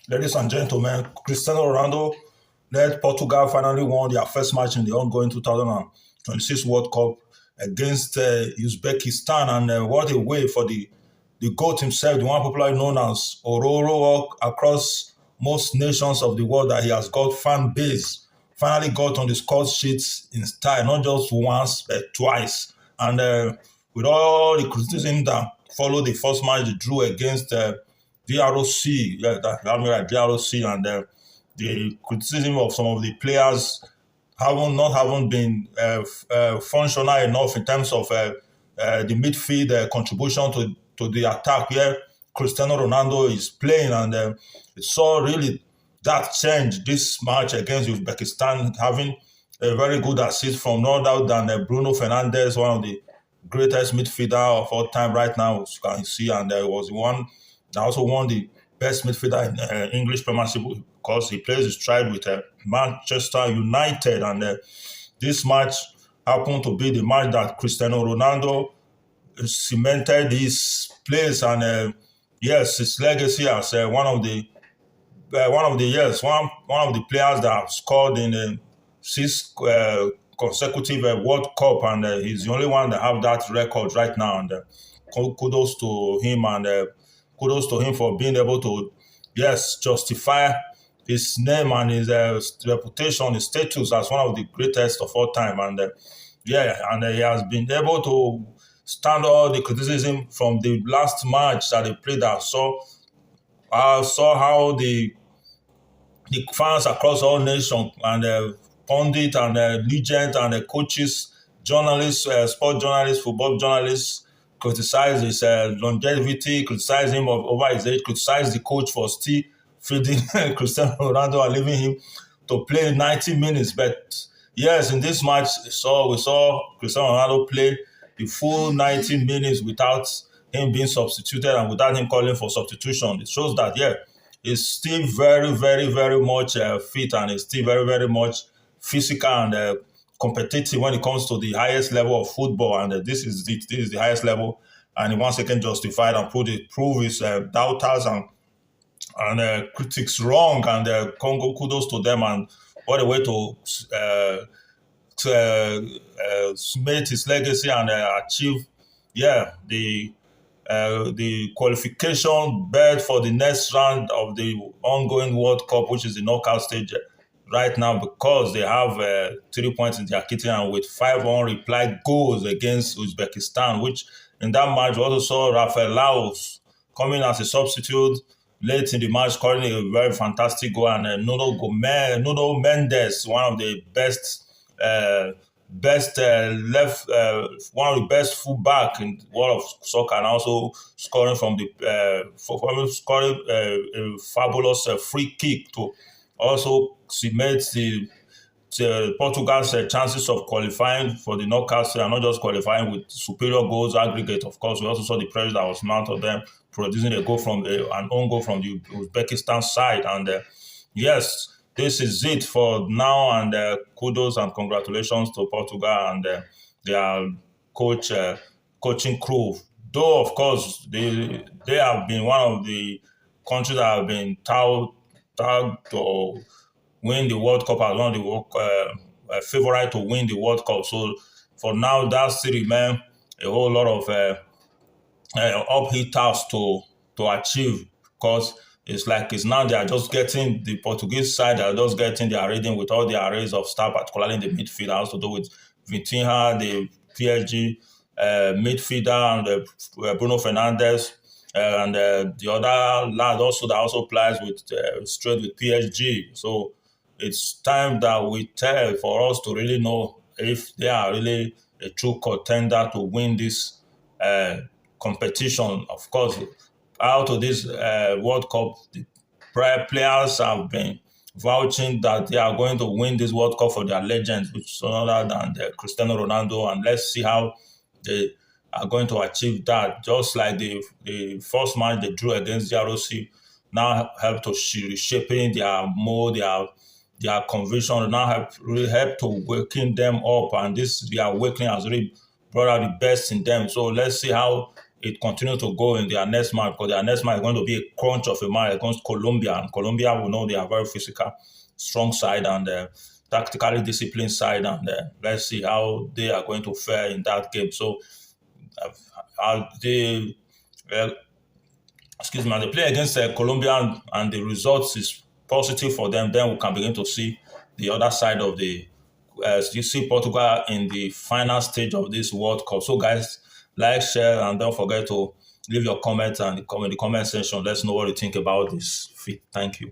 Ladies and gentlemen, Cristiano Ronaldo led Portugal finally won their first match in the ongoing 2026 World Cup against Uzbekistan. And what a way for the GOAT himself, the one popularly known as Ororo, across most nations of the world, that he has got fan base. Finally got on the score sheets in style, not just once, but twice. And with all the criticism that followed the first match, they drew against DROC, yeah, that DROC, and the criticism of some of the players haven't been functional enough in terms of the midfield contribution to the attack where Cristiano Ronaldo is playing, and it saw really that change this match against Uzbekistan, having a very good assist from no doubt than Bruno Fernandes, one of the greatest midfielder of all time right now, as you can see, and was the one that also won the best midfielder in English Premiership because he plays his stride with Manchester United, and this match happened to be the match that Cristiano Ronaldo cemented his place and yes, his legacy as one of the players that have scored in six consecutive World Cup, and he's the only one that have that record right now. And kudos to him, and kudos to him for being able to, yes, justify his name and his reputation, his status as one of the greatest of all time. And he has been able to stand all the criticism from the last match that they played. I saw how the fans across all nations and pundit and legends and coaches, journalists, sport journalists, football journalists criticize his longevity, criticize him over his age, criticize the coach for still feeding Cristiano Ronaldo and leaving him to play 90 minutes. But yes, in this match, we saw Cristiano Ronaldo play the full 90 minutes without him being substituted and without him calling for substitution. It shows that, yeah, he's still very, very, very much fit, and he's still very, very much physical and competitive when it comes to the highest level of football. And this is the highest level, and he once again justified and prove his doubters and critics wrong. And kudos to them, and what a way to make his legacy and achieve, the qualification bid for the next round of the ongoing World Cup, which is the knockout stage right now, because they have 3 points in their kitty and with 5 unreplied goals against Uzbekistan, which in that match we also saw Rafael Laos coming as a substitute late in the match, scoring a very fantastic goal, and Nuno Mendes, one of the best one of the best fullback in the world of soccer, and also scoring a fabulous free kick to also cement Portugal's chances of qualifying for the knockout, and not just qualifying with superior goals aggregate. Of course, we also saw the pressure that was mounted on them, producing an own goal from the Uzbekistan side. And yes, this is it for now, and kudos and congratulations to Portugal and their coaching crew. Though, of course, they have been one of the countries that have been touted to win the World Cup as one of the favorite to win the World Cup. So for now, that still remains a whole lot of uphill task to achieve, because it's now they are just getting the Portuguese side, they are just getting their reading with all the arrays of staff, particularly in the midfield. Has to do with Vitinha, the PSG midfielder, and Bruno Fernandes, and the other lad also that also plays with straight with PSG. So it's time that we tell for us to really know if they are really a true contender to win this competition. Of course, out of this World Cup, the players have been vouching that they are going to win this World Cup for their legends, which is none other than Cristiano Ronaldo. And let's see how they are going to achieve that. Just like the first match they drew against DRC now help to reshaping their mold, their conviction, now really help to waking them up. And this their awakening has really brought out the best in them. So let's see how it continues to go in their next match, because their next match is going to be a crunch of a match against Colombia. And Colombia, will know they are very physical, strong side, and tactically disciplined side. And let's see how they are going to fare in that game. So they, excuse me, as they play against Colombia and the results is positive for them, then we can begin to see the other side of the you see Portugal in the final stage of this World Cup. So guys, like, share, and don't forget to leave your comments and in the comment section. Let's know what you think about this. Thank you.